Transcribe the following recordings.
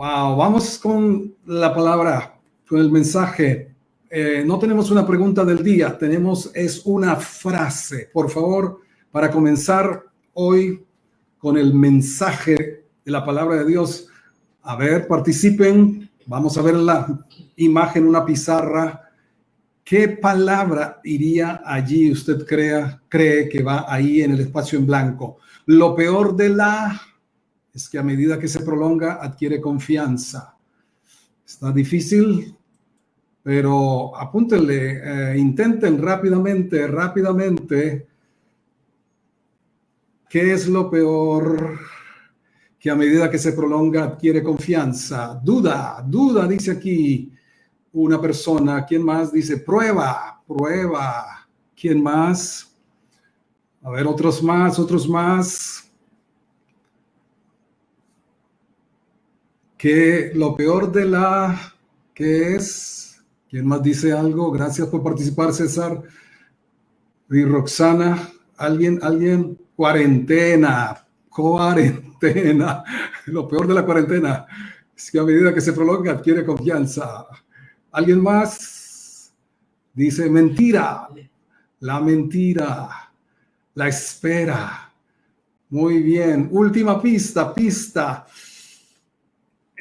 Wow, vamos con la palabra, con el mensaje. No tenemos una pregunta del día, es una frase. Por favor, para comenzar hoy con el mensaje de la palabra de Dios, a ver, participen. Vamos a ver en la imagen una pizarra. ¿Qué palabra iría allí? ¿Usted cree que va ahí en el espacio en blanco? Lo peor de es que a medida que se prolonga, adquiere confianza. Está difícil, pero apúntenle, intenten rápidamente. ¿Qué es lo peor que a medida que se prolonga, adquiere confianza? Duda, dice aquí una persona. ¿Quién más dice? Prueba. ¿Quién más? A ver, otros más. Que lo peor de ¿qué es? ¿Quién más dice algo? Gracias por participar, César y Roxana. ¿Alguien? Cuarentena. Lo peor de la cuarentena es que a medida que se prolonga adquiere confianza. ¿Alguien más? Dice mentira. La mentira. La espera. Muy bien. Última pista.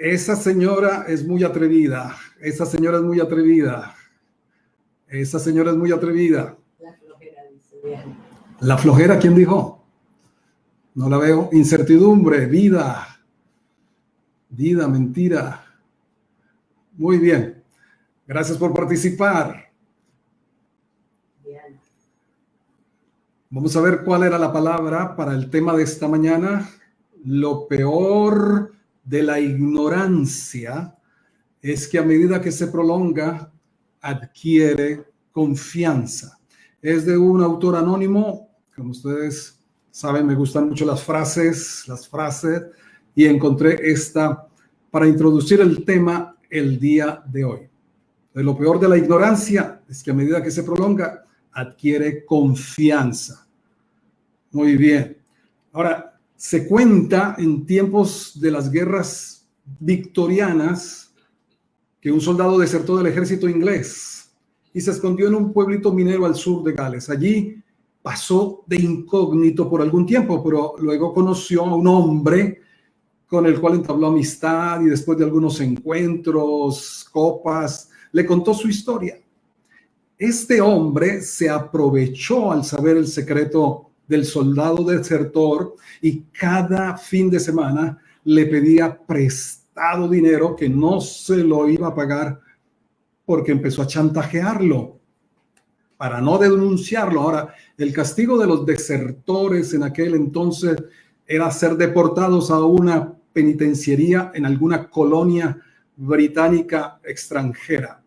Esa señora es muy atrevida. La flojera, dice Diana. ¿La flojera quién dijo? No la veo. Incertidumbre, vida, mentira. Muy bien. Gracias por participar. Diana. Vamos a ver cuál era la palabra para el tema de esta mañana. Lo peor de la ignorancia es que a medida que se prolonga, adquiere confianza. Es de un autor anónimo. Como ustedes saben, me gustan mucho las frases, y encontré esta para introducir el tema el día de hoy. Lo peor de la ignorancia es que a medida que se prolonga, adquiere confianza. Muy bien. Ahora, se cuenta en tiempos de las guerras victorianas que un soldado desertó del ejército inglés y se escondió en un pueblito minero al sur de Gales. Allí pasó de incógnito por algún tiempo, pero luego conoció a un hombre con el cual entabló amistad y después de algunos encuentros, copas, le contó su historia. Este hombre se aprovechó al saber el secreto del soldado desertor y cada fin de semana le pedía prestado dinero que no se lo iba a pagar porque empezó a chantajearlo para no denunciarlo. Ahora, el castigo de los desertores en aquel entonces era ser deportados a una penitenciaría en alguna colonia británica extranjera.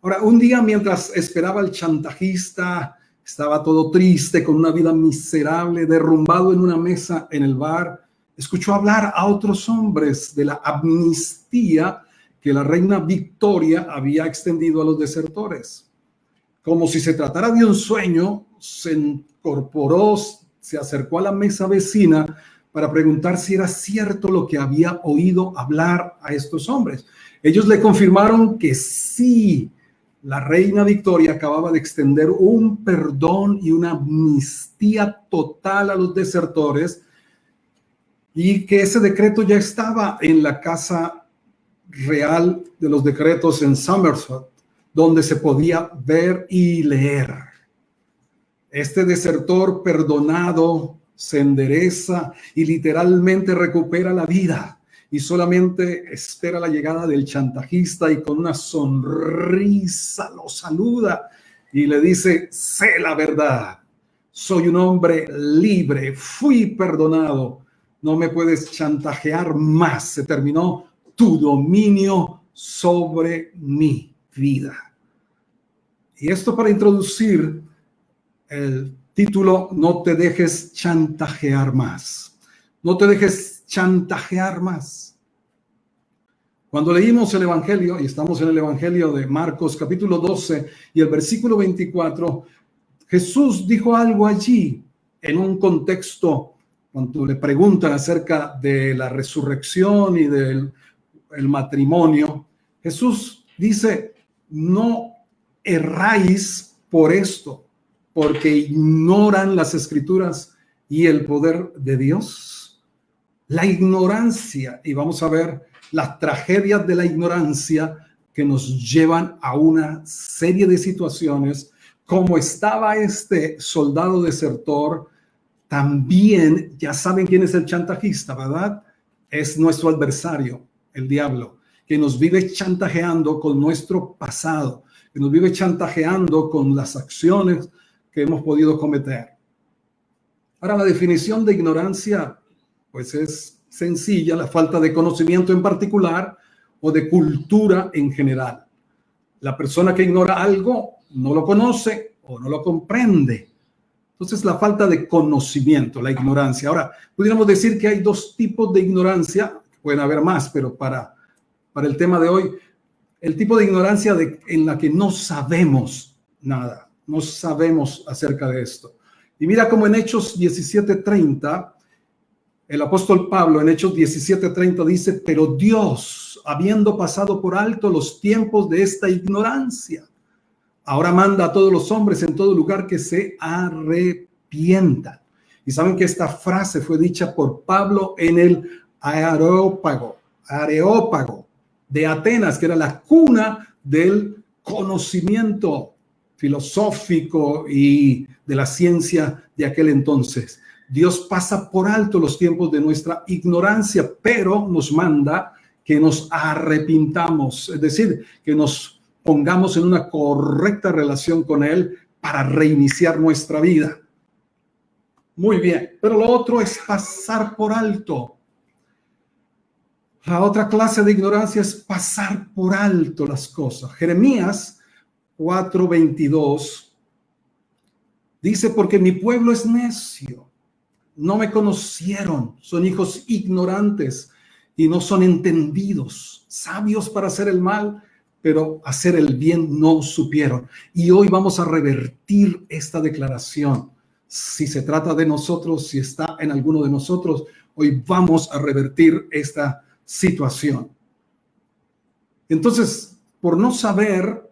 Ahora, un día mientras esperaba al chantajista, estaba todo triste, con una vida miserable, derrumbado en una mesa en el bar, escuchó hablar a otros hombres de la amnistía que la reina Victoria había extendido a los desertores. Como si se tratara de un sueño, se incorporó, se acercó a la mesa vecina para preguntar si era cierto lo que había oído hablar a estos hombres. Ellos le confirmaron que sí, la reina Victoria acababa de extender un perdón y una amnistía total a los desertores y que ese decreto ya estaba en la Casa Real de los Decretos en Somerset, donde se podía ver y leer. Este desertor perdonado se endereza y literalmente recupera la vida y solamente espera la llegada del chantajista y con una sonrisa lo saluda y le dice: sé la verdad, soy un hombre libre, fui perdonado, no me puedes chantajear más, se terminó tu dominio sobre mi vida. Y esto para introducir el título: no te dejes chantajear más. No te dejes chantajear más. Cuando leímos el Evangelio, y estamos en el Evangelio de Marcos, capítulo 12, y el versículo 24, Jesús dijo algo allí en un contexto, cuando le preguntan acerca de la resurrección y del el matrimonio, Jesús dice, no erráis por esto, porque ignoran las escrituras y el poder de Dios. La ignorancia, y vamos a ver las tragedias de la ignorancia que nos llevan a una serie de situaciones, como estaba este soldado desertor. También ya saben quién es el chantajista, ¿verdad? Es nuestro adversario, el diablo, que nos vive chantajeando con nuestro pasado, que nos vive chantajeando con las acciones que hemos podido cometer. Ahora, la definición de ignorancia, pues es sencilla, la falta de conocimiento en particular o de cultura en general. La persona que ignora algo no lo conoce o no lo comprende. Entonces, la falta de conocimiento, la ignorancia. Ahora, pudiéramos decir que hay dos tipos de ignorancia, pueden haber más, pero para el tema de hoy, el tipo de ignorancia en la que no sabemos nada, no sabemos acerca de esto. Y mira cómo en Hechos 17:30, el apóstol Pablo en Hechos 17:30 dice, pero Dios, habiendo pasado por alto los tiempos de esta ignorancia, ahora manda a todos los hombres en todo lugar que se arrepientan. Y saben que esta frase fue dicha por Pablo en el Areópago de Atenas, que era la cuna del conocimiento filosófico y de la ciencia de aquel entonces. Dios pasa por alto los tiempos de nuestra ignorancia, pero nos manda que nos arrepintamos, es decir, que nos pongamos en una correcta relación con Él para reiniciar nuestra vida. Muy bien, pero lo otro es pasar por alto. La otra clase de ignorancia es pasar por alto las cosas. Jeremías 4:22 dice, porque mi pueblo es necio, no me conocieron, son hijos ignorantes y no son entendidos, sabios para hacer el mal, pero hacer el bien no supieron. Y hoy vamos a revertir esta declaración. Si se trata de nosotros, si está en alguno de nosotros, hoy vamos a revertir esta situación. Entonces, por no saber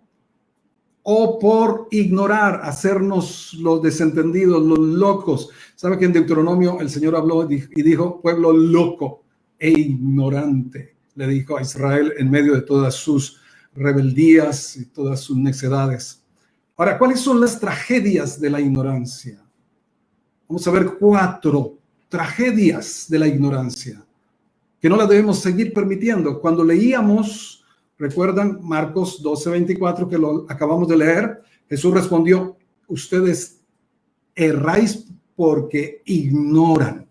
o por ignorar, hacernos los desentendidos, los locos. ¿Sabe que en Deuteronomio el Señor habló y dijo, pueblo loco e ignorante? Le dijo a Israel en medio de todas sus rebeldías y todas sus necedades. Ahora, ¿cuáles son las tragedias de la ignorancia? Vamos a ver 4 tragedias de la ignorancia que no las debemos seguir permitiendo. Cuando leíamos, recuerdan Marcos 12:24 que lo acabamos de leer, Jesús respondió, ustedes erráis porque ignoran.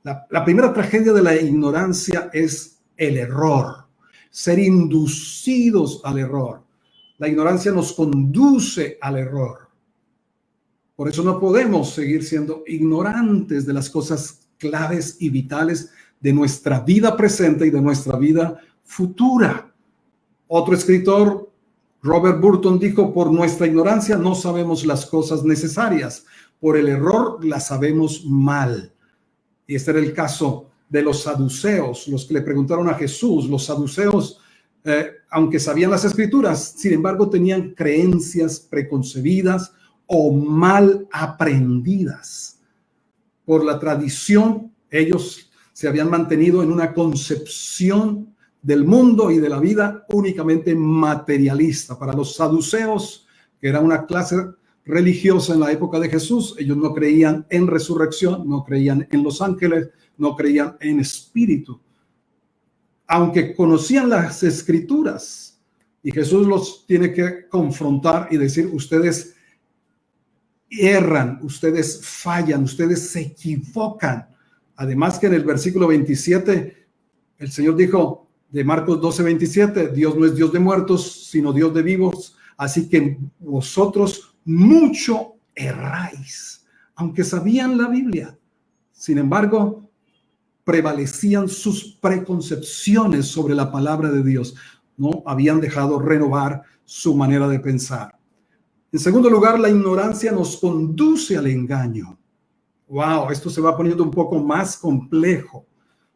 La primera tragedia de la ignorancia es el error. Ser inducidos al error. La ignorancia nos conduce al error. Por eso no podemos seguir siendo ignorantes de las cosas claves y vitales de nuestra vida presente y de nuestra vida futura. Otro escritor, Robert Burton, dijo, por nuestra ignorancia no sabemos las cosas necesarias, por el error las sabemos mal. Y este era el caso de los saduceos, los que le preguntaron a Jesús. Los saduceos, aunque sabían las escrituras, sin embargo tenían creencias preconcebidas o mal aprendidas. Por la tradición, ellos se habían mantenido en una concepción del mundo y de la vida únicamente materialista. Para los saduceos, que era una clase religiosa en la época de Jesús, ellos no creían en resurrección, no creían en los ángeles, no creían en espíritu, aunque conocían las escrituras. Y Jesús los tiene que confrontar y decir, ustedes erran, ustedes fallan, ustedes se equivocan. Además que en el versículo 27, el Señor dijo de Marcos 12:27, Dios no es Dios de muertos, sino Dios de vivos, así que vosotros mucho erráis, aunque sabían la Biblia. Sin embargo, prevalecían sus preconcepciones sobre la palabra de Dios. No habían dejado renovar su manera de pensar. En segundo lugar, la ignorancia nos conduce al engaño. Wow, esto se va poniendo un poco más complejo.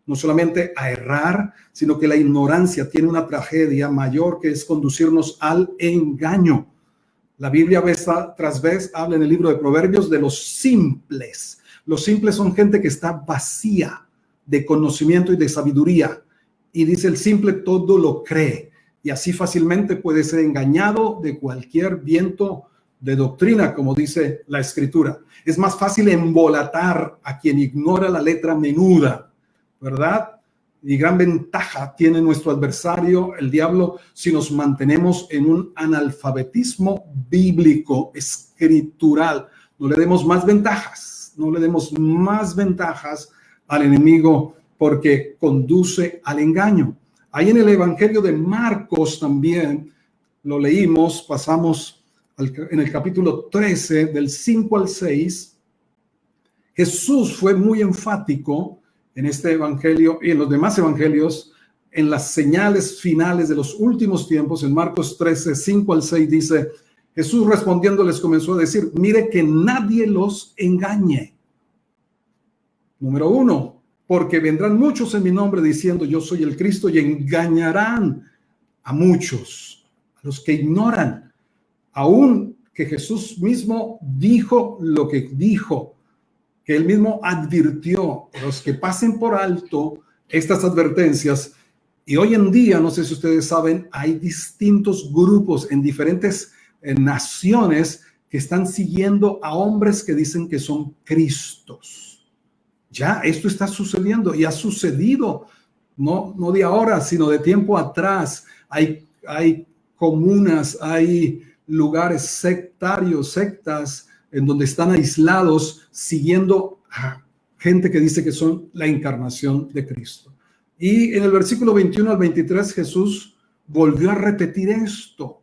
no solamente a errar, sino que la ignorancia tiene una tragedia mayor, que es conducirnos al engaño. La Biblia vez tras vez habla en el libro de Proverbios de los simples. Los simples son gente que está vacía de conocimiento y de sabiduría. Y dice, el simple todo lo cree. Y así fácilmente puede ser engañado de cualquier viento de doctrina, como dice la Escritura. Es más fácil embolatar a quien ignora la letra menuda, ¿verdad? Y gran ventaja tiene nuestro adversario, el diablo, si nos mantenemos en un analfabetismo bíblico, escritural. No le demos más ventajas, no le demos más ventajas al enemigo, porque conduce al engaño. Ahí en el Evangelio de Marcos también lo leímos, pasamos en el capítulo 13, del 5 al 6. Jesús fue muy enfático en este evangelio y en los demás evangelios, en las señales finales de los últimos tiempos. En Marcos 13, 5 al 6 dice, Jesús respondiendo les comenzó a decir, mire que nadie los engañe. Número 1, porque vendrán muchos en mi nombre diciendo yo soy el Cristo y engañarán a muchos, a los que ignoran, aún que Jesús mismo dijo lo que dijo, que él mismo advirtió, los que pasen por alto estas advertencias. Y hoy en día, no sé si ustedes saben, hay distintos grupos en diferentes naciones que están siguiendo a hombres que dicen que son Cristos. Ya esto está sucediendo y ha sucedido, no de ahora, sino de tiempo atrás. Hay comunas, hay lugares sectarios, sectas, en donde están aislados siguiendo a gente que dice que son la encarnación de Cristo. Y en el versículo 21 al 23 Jesús volvió a repetir esto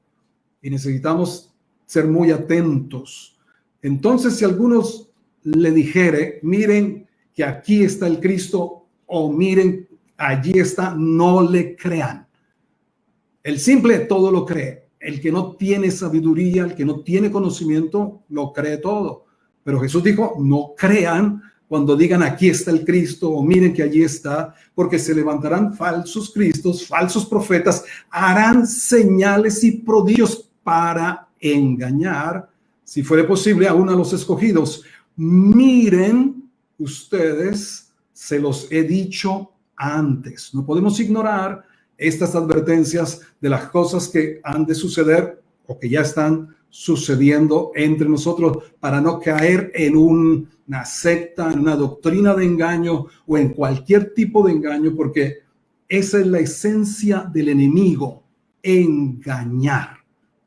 y necesitamos ser muy atentos. Entonces, si algunos le dijere, miren que aquí está el Cristo, o miren, allí está, no le crean. El simple todo lo cree. El que no tiene sabiduría, el que no tiene conocimiento, lo cree todo. Pero Jesús dijo, no crean cuando digan aquí está el Cristo o miren que allí está, porque se levantarán falsos cristos, falsos profetas, harán señales y prodigios para engañar, si fuere posible, aún a los escogidos. Miren ustedes, se los he dicho antes. No podemos ignorar estas advertencias de las cosas que han de suceder o que ya están sucediendo entre nosotros, para no caer en una secta, en una doctrina de engaño o en cualquier tipo de engaño, porque esa es la esencia del enemigo, engañar.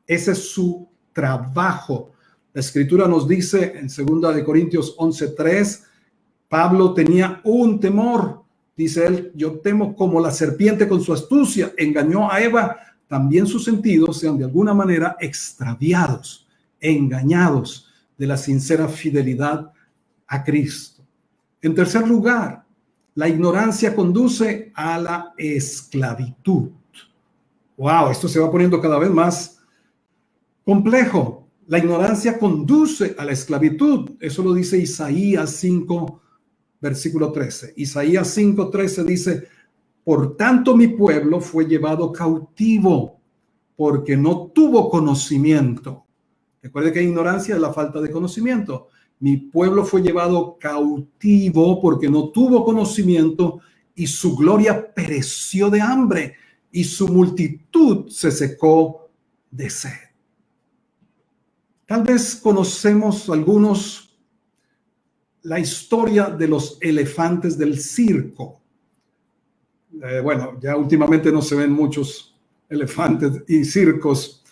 Ese es su trabajo. La Escritura nos dice en 2 de Corintios 11:3, Pablo tenía un temor. Dice él, yo temo como la serpiente con su astucia engañó a Eva, también sus sentidos sean de alguna manera extraviados, engañados de la sincera fidelidad a Cristo. En tercer lugar, la ignorancia conduce a la esclavitud. Wow, esto se va poniendo cada vez más complejo. La ignorancia conduce a la esclavitud. Eso lo dice Isaías 5, versículo 13. Isaías 5:13 dice, por tanto mi pueblo fue llevado cautivo porque no tuvo conocimiento. Recuerde que ignorancia es la falta de conocimiento. Mi pueblo fue llevado cautivo porque no tuvo conocimiento y su gloria pereció de hambre y su multitud se secó de sed. Tal vez conocemos algunos la historia de los elefantes del circo. Bueno, ya últimamente no se ven muchos elefantes y circos,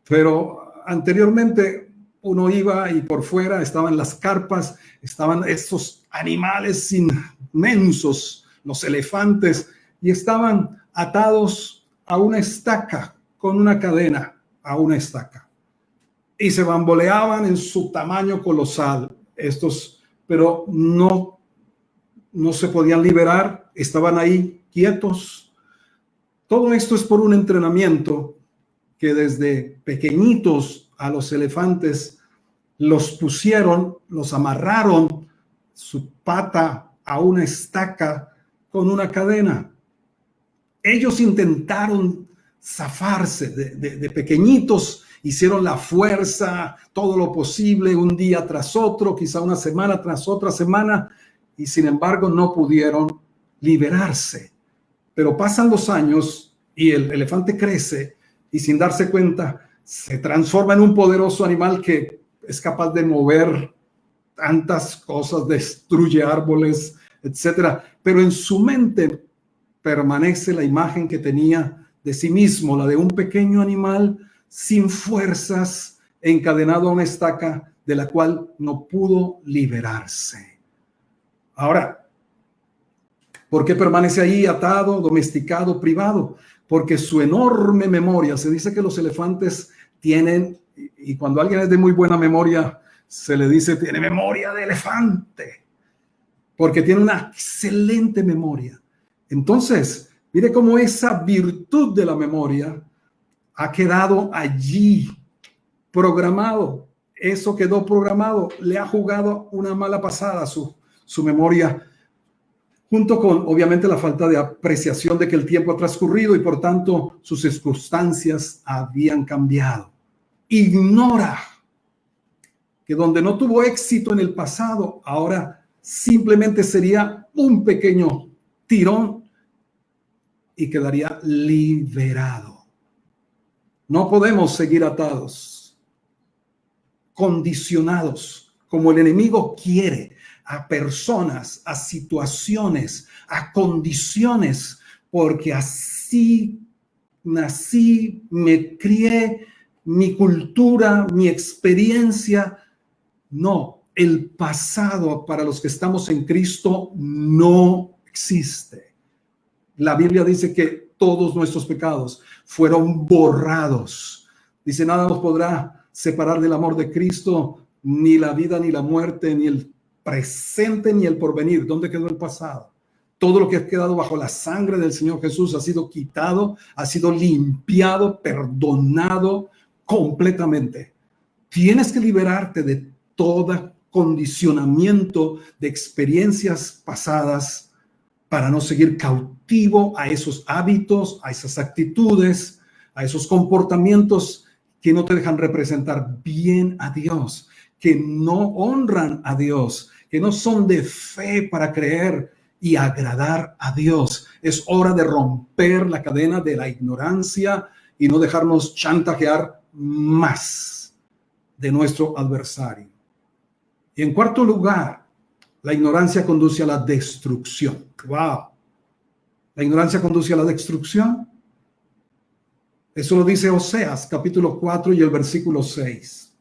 pero anteriormente uno iba y por fuera estaban las carpas, estaban estos animales inmensos, los elefantes, y estaban atados a una estaca, con una cadena a una estaca. Y se bamboleaban en su tamaño colosal, estos, pero no se podían liberar, estaban ahí quietos. Todo esto es por un entrenamiento que desde pequeñitos a los elefantes los pusieron, los amarraron su pata a una estaca con una cadena. Ellos intentaron zafarse de pequeñitos, hicieron la fuerza, todo lo posible, un día tras otro, quizá una semana tras otra semana, y sin embargo no pudieron liberarse. Pero pasan los años y el elefante crece y sin darse cuenta se transforma en un poderoso animal que es capaz de mover tantas cosas, destruye árboles, etcétera. Pero en su mente permanece la imagen que tenía de sí mismo, la de un pequeño animal sin fuerzas, encadenado a una estaca de la cual no pudo liberarse. Ahora, ¿por qué permanece ahí atado, domesticado, privado? Porque su enorme memoria, se dice que los elefantes tienen, y cuando alguien es de muy buena memoria, se le dice tiene memoria de elefante, porque tiene una excelente memoria. Entonces, mire cómo esa virtud de la memoria ha quedado allí programado. Eso quedó programado, le ha jugado una mala pasada a su memoria, junto con, obviamente, la falta de apreciación de que el tiempo ha transcurrido y, por tanto, sus circunstancias habían cambiado. Ignora que donde no tuvo éxito en el pasado, ahora simplemente sería un pequeño tirón y quedaría liberado. No podemos seguir atados, condicionados, como el enemigo quiere, a personas, a situaciones, a condiciones, porque así nací, me crié, mi cultura, mi experiencia. No, el pasado para los que estamos en Cristo no existe. La Biblia dice que todos nuestros pecados fueron borrados. Dice, nada nos podrá separar del amor de Cristo, ni la vida, ni la muerte, ni el presente, ni el porvenir. ¿Dónde quedó el pasado? Todo lo que ha quedado bajo la sangre del Señor Jesús ha sido quitado, ha sido limpiado, perdonado completamente. Tienes que liberarte de todo condicionamiento de experiencias pasadas para no seguir cautivo a esos hábitos, a esas actitudes, a esos comportamientos que no te dejan representar bien a Dios, que no honran a Dios, que no son de fe para creer y agradar a Dios. Es hora de romper la cadena de la ignorancia y no dejarnos chantajear más de nuestro adversario. Y en cuarto lugar, la ignorancia conduce a la destrucción. ¡Wow! La ignorancia conduce a la destrucción. Eso lo dice Oseas, capítulo 4 y el versículo 6.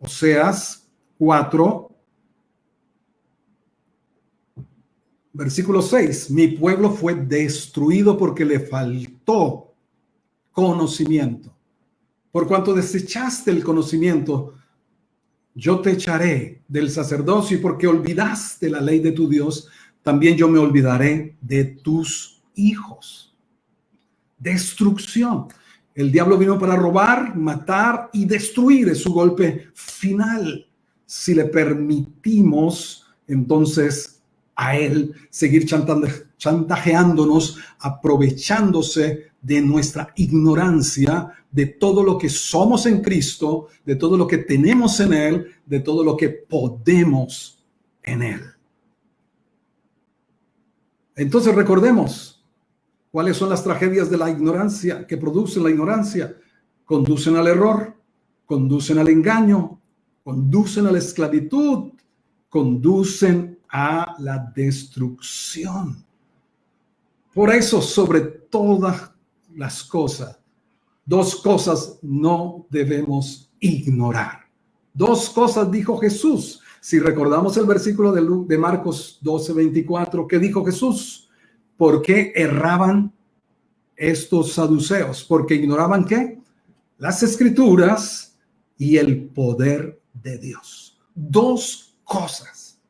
Oseas 4, versículo 6. Mi pueblo fue destruido porque le faltó conocimiento. Por cuanto desechaste el conocimiento, yo te echaré del sacerdocio, y porque olvidaste la ley de tu Dios, también yo me olvidaré de tus hijos. Destrucción. El diablo vino para robar, matar y destruir. Es su golpe final. Si le permitimos, entonces, a él seguir chantajeándonos, aprovechándose de nuestra ignorancia, de todo lo que somos en Cristo, de todo lo que tenemos en él, de todo lo que podemos en él. Entonces recordemos cuáles son las tragedias de la ignorancia que producen la ignorancia. Conducen al error, conducen al engaño, conducen a la esclavitud, conducen a la destrucción. Por eso, sobre todas las cosas, dos cosas no debemos ignorar. Dos cosas dijo Jesús. Si recordamos el versículo de Marcos 12:24, ¿qué dijo Jesús? ¿Por qué erraban estos saduceos? Porque ignoraban ¿qué? Las escrituras y el poder de Dios. Dos cosas.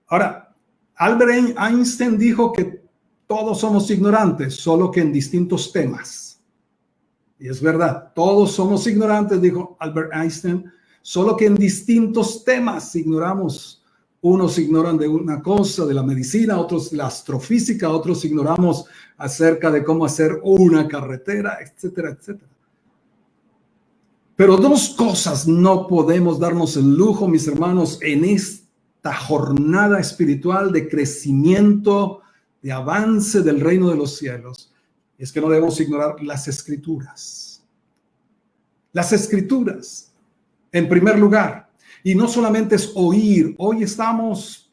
Ahora, Albert Einstein dijo que todos somos ignorantes, solo que en distintos temas. Y es verdad, todos somos ignorantes, dijo Albert Einstein, solo que en distintos temas ignoramos Unos ignoran de una cosa, de la medicina, otros la astrofísica, otros ignoramos acerca de cómo hacer una carretera, etcétera, etcétera. Pero dos cosas no podemos darnos el lujo, mis hermanos, en esta jornada espiritual de crecimiento, de avance del reino de los cielos. Es que no debemos ignorar las escrituras. Las escrituras, en primer lugar. Y no solamente es oír. Hoy estamos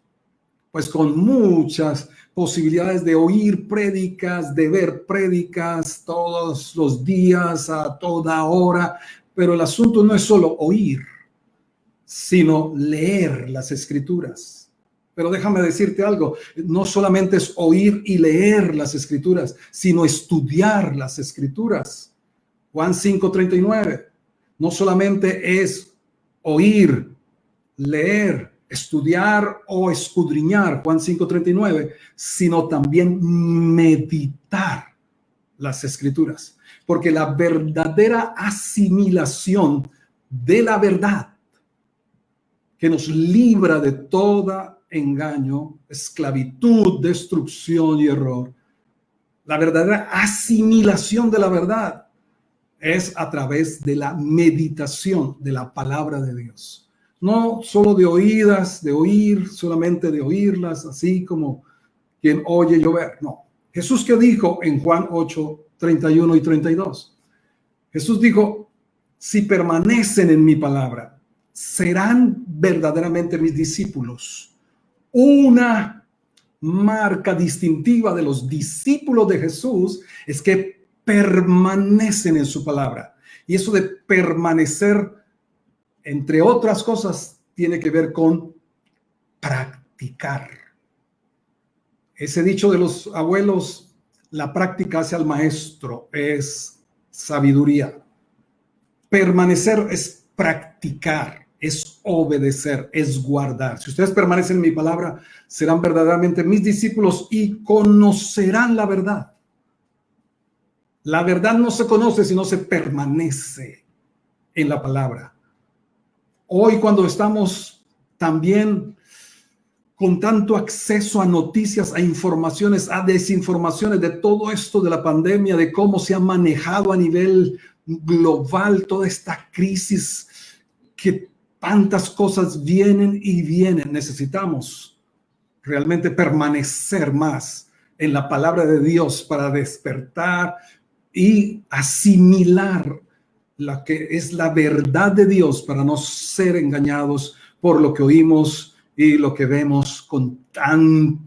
pues con muchas posibilidades de oír prédicas, de ver prédicas todos los días, a toda hora. Pero el asunto no es solo oír, sino leer las escrituras. Pero déjame decirte algo, no solamente es oír y leer las escrituras, sino estudiar las escrituras. Juan 5:39, no solamente es oír, leer, estudiar o escudriñar, Juan 5:39, sino también meditar las escrituras. Porque la verdadera asimilación de la verdad que nos libra de todo engaño, esclavitud, destrucción y error, la verdadera asimilación de la verdad es a través de la meditación de la palabra de Dios. No solo de oídas, de oír, solamente de oírlas, así como quien oye llover. No. Jesús, ¿qué dijo en Juan 8:31 y 32? Jesús dijo, si permanecen en mi palabra, serán verdaderamente mis discípulos. Una marca distintiva de los discípulos de Jesús es que permanecen en su palabra. Y eso de permanecer, entre otras cosas, tiene que ver con practicar. Ese dicho de los abuelos, la práctica hace al maestro, es sabiduría. Permanecer es practicar, es obedecer, es guardar. Si ustedes permanecen en mi palabra, serán verdaderamente mis discípulos y conocerán la verdad. La verdad no se conoce si no se permanece en la palabra. Hoy, cuando estamos también con tanto acceso a noticias, a informaciones, a desinformaciones de todo esto de la pandemia, de cómo se ha manejado a nivel global toda esta crisis, que tantas cosas vienen y vienen, necesitamos realmente permanecer más en la palabra de Dios para despertar y asimilar la que es la verdad de Dios, para no ser engañados por lo que oímos y lo que vemos con tanta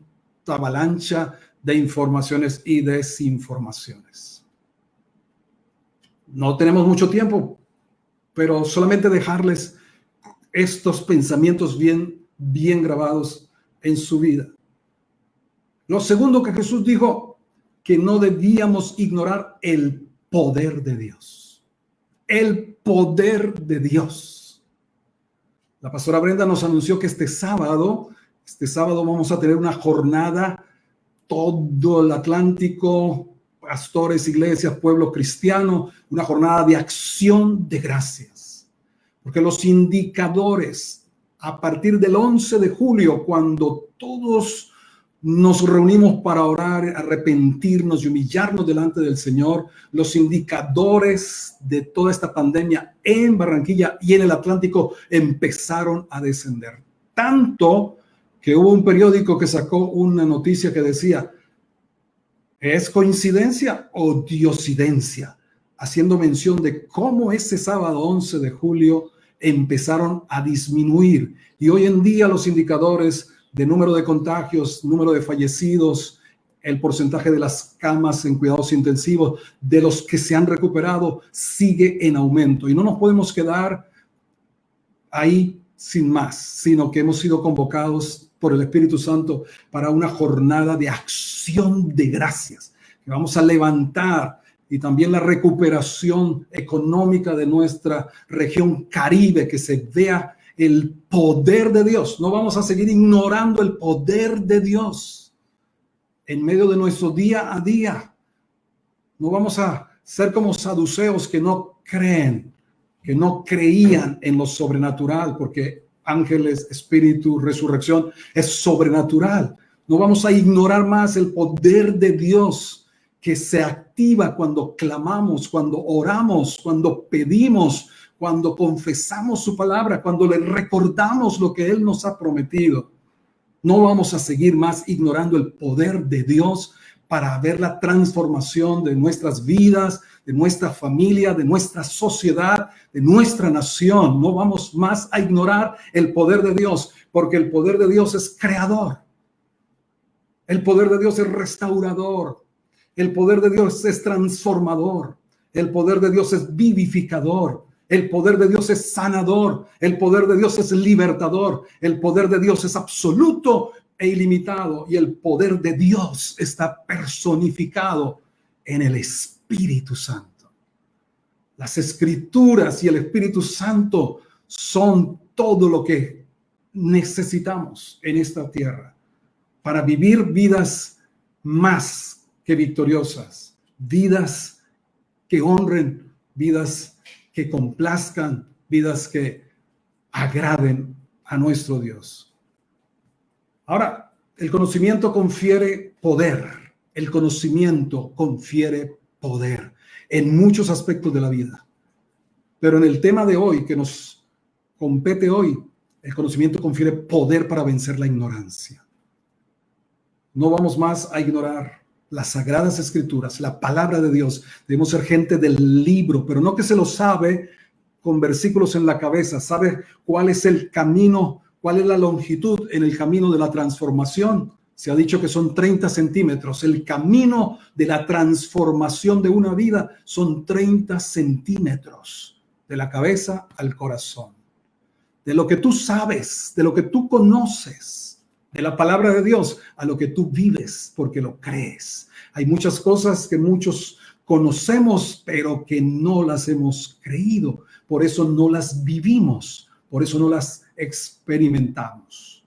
avalancha de informaciones y desinformaciones. No tenemos mucho tiempo, pero solamente dejarles estos pensamientos bien grabados en su vida. Lo segundo que Jesús dijo, que no debíamos ignorar el poder de Dios. El poder de Dios. La pastora Brenda nos anunció que este sábado vamos a tener una jornada, todo el Atlántico, pastores, iglesias, pueblo cristiano, una jornada de acción de gracias. Porque los indicadores, a partir del 11 de julio, cuando todos nos reunimos para orar, arrepentirnos y humillarnos delante del Señor, los indicadores de toda esta pandemia en Barranquilla y en el Atlántico empezaron a descender. Tanto que hubo un periódico que sacó una noticia que decía, ¿es coincidencia o diosidencia? Haciendo mención de cómo ese sábado 11 de julio empezaron a disminuir. Y hoy en día los indicadores de número de contagios, número de fallecidos, el porcentaje de las camas en cuidados intensivos, de los que se han recuperado, sigue en aumento. Y no nos podemos quedar ahí sin más, sino que hemos sido convocados por el Espíritu Santo para una jornada de acción de gracias, que vamos a levantar, y también la recuperación económica de nuestra región Caribe, que se vea el poder de Dios. No vamos a seguir ignorando el poder de Dios en medio de nuestro día a día. No vamos a ser como saduceos que no creen, que no creían en lo sobrenatural, porque ángeles, espíritu, resurrección, es sobrenatural. No vamos a ignorar más el poder de Dios que se activa cuando clamamos, cuando oramos, cuando pedimos, cuando confesamos su palabra, cuando le recordamos lo que Él nos ha prometido. No vamos a seguir más ignorando el poder de Dios para ver la transformación de nuestras vidas, de nuestra familia, de nuestra sociedad, de nuestra nación. No vamos más a ignorar el poder de Dios, porque el poder de Dios es creador. El poder de Dios es restaurador. El poder de Dios es transformador. El poder de Dios es vivificador. El poder de Dios es sanador. El poder de Dios es libertador. El poder de Dios es absoluto e ilimitado. Y el poder de Dios está personificado en el Espíritu Santo. Las Escrituras y el Espíritu Santo son todo lo que necesitamos en esta tierra para vivir vidas más que victoriosas, vidas que honren, vidas que complazcan, vidas que agraden a nuestro Dios. Ahora, el conocimiento confiere poder. El conocimiento confiere poder en muchos aspectos de la vida. Pero en el tema de hoy, que nos compete hoy, el conocimiento confiere poder para vencer la ignorancia. No vamos más a ignorar las sagradas escrituras, la palabra de Dios. Debemos ser gente del libro, pero no que se lo sabe con versículos en la cabeza. Sabe cuál es el camino, cuál es la longitud en el camino de la transformación. Se ha dicho que son 30 centímetros. El camino de la transformación de una vida son 30 centímetros, de la cabeza al corazón. De lo que tú sabes, de lo que tú conoces, de la palabra de Dios, a lo que tú vives porque lo crees. Hay muchas cosas que muchos conocemos, pero que no las hemos creído. Por eso no las vivimos, por eso no las experimentamos.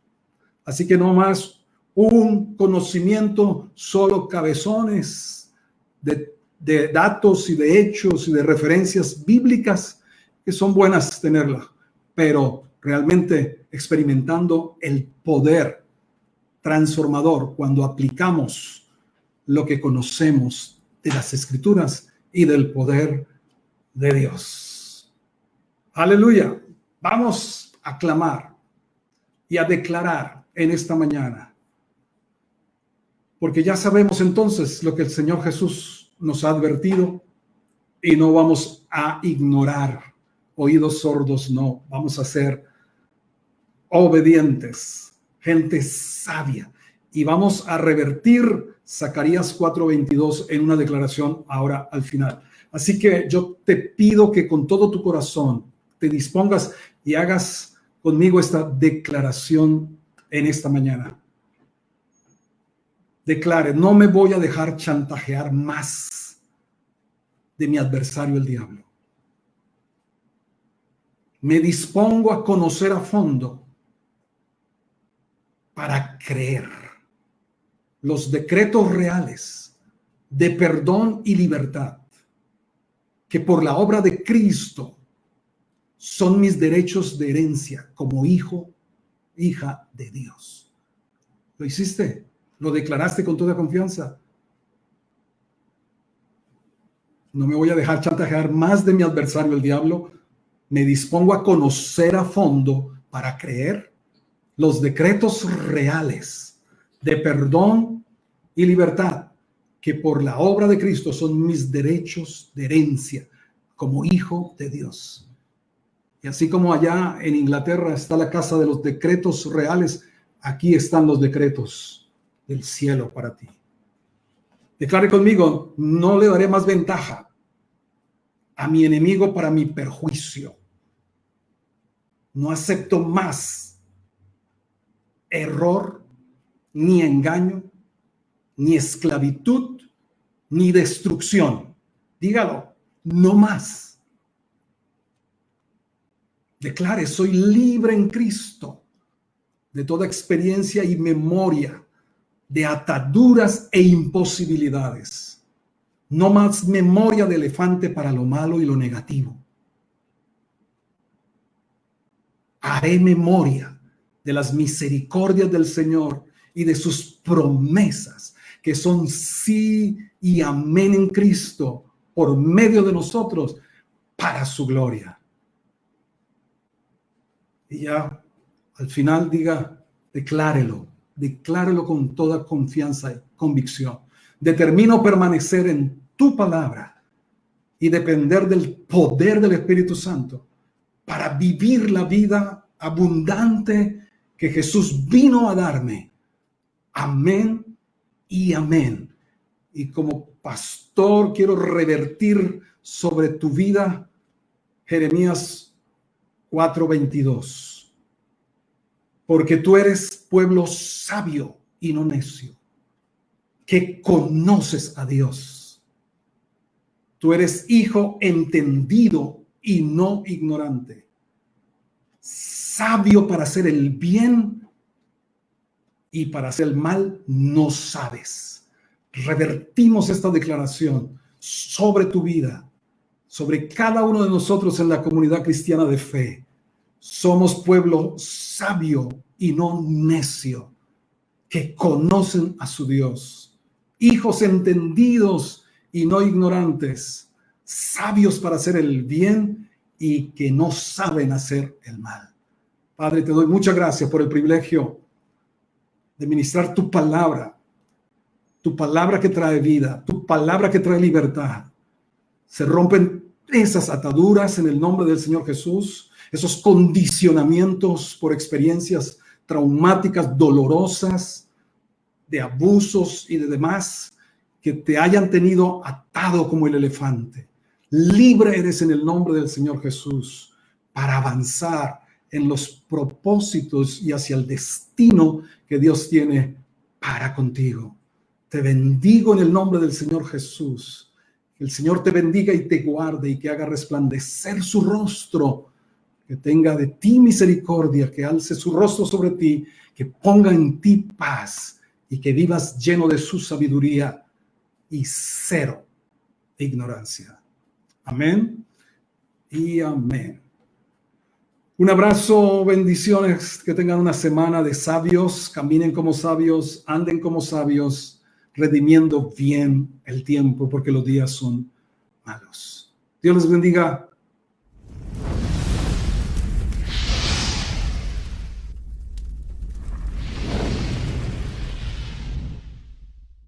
Así que no más un conocimiento solo cabezones de datos y de hechos y de referencias bíblicas, que son buenas tenerlas, pero realmente experimentando el poder transformador cuando aplicamos lo que conocemos de las Escrituras y del poder de Dios. Aleluya. Vamos a clamar y a declarar en esta mañana, porque ya sabemos entonces lo que el Señor Jesús nos ha advertido y no vamos a ignorar. Oídos sordos no, vamos a ser obedientes, gente sabia, y vamos a revertir Zacarías 4:22 en una declaración ahora al final. Así que yo te pido que con todo tu corazón te dispongas y hagas conmigo esta declaración en esta mañana. Declare: no me voy a dejar chantajear más de mi adversario el diablo. Me dispongo a conocer a fondo para creer los decretos reales de perdón y libertad, que por la obra de Cristo son mis derechos de herencia como hijo, hija de Dios. ¿Lo hiciste? ¿Lo declaraste con toda confianza? No me voy a dejar chantajear más de mi adversario el diablo. Me dispongo a conocer a fondo para creer los decretos reales de perdón y libertad, que por la obra de Cristo son mis derechos de herencia como hijo de Dios. Y así como allá en Inglaterra está la casa de los decretos reales, aquí están los decretos del cielo para ti. Declare conmigo: no le daré más ventaja a mi enemigo para mi perjuicio. No acepto más error, ni engaño, ni esclavitud, ni destrucción. Dígalo: no más. Declare: soy libre en Cristo de toda experiencia y memoria de ataduras e imposibilidades. No más memoria de elefante para lo malo y lo negativo. haré memoria de las misericordias del Señor y de sus promesas, que son sí y amén en Cristo, por medio de nosotros, para su gloria. Y ya al final diga, declárelo con toda confianza y convicción. Determino permanecer en tu palabra y depender del poder del Espíritu Santo para vivir la vida abundante que Jesús vino a darme. Amén y amén. Y como pastor quiero revertir sobre tu vida Jeremías 4:22. Porque tú eres pueblo sabio y no necio, que conoces a Dios. Tú eres hijo entendido y no ignorante, sabio para hacer el bien y para hacer el mal no sabes. Revertimos esta declaración sobre tu vida, sobre cada uno de nosotros en la comunidad cristiana de fe. Somos pueblo sabio y no necio, que conocen a su Dios. Hijos entendidos y no ignorantes, sabios para hacer el bien y que no saben hacer el mal. Padre, te doy muchas gracias por el privilegio de ministrar tu palabra que trae vida, tu palabra que trae libertad. Se rompen esas ataduras en el nombre del Señor Jesús, esos condicionamientos por experiencias traumáticas, dolorosas, de abusos y de demás, que te hayan tenido atado como el elefante. Libre eres en el nombre del Señor Jesús para avanzar en los propósitos y hacia el destino que Dios tiene para contigo. Te bendigo en el nombre del Señor Jesús. Que el Señor te bendiga y te guarde y que haga resplandecer su rostro, que tenga de ti misericordia, que alce su rostro sobre ti, que ponga en ti paz y que vivas lleno de su sabiduría y cero de ignorancia. Amén y amén. Un abrazo, bendiciones, que tengan una semana de sabios, caminen como sabios, anden como sabios, redimiendo bien el tiempo porque los días son malos. Dios les bendiga.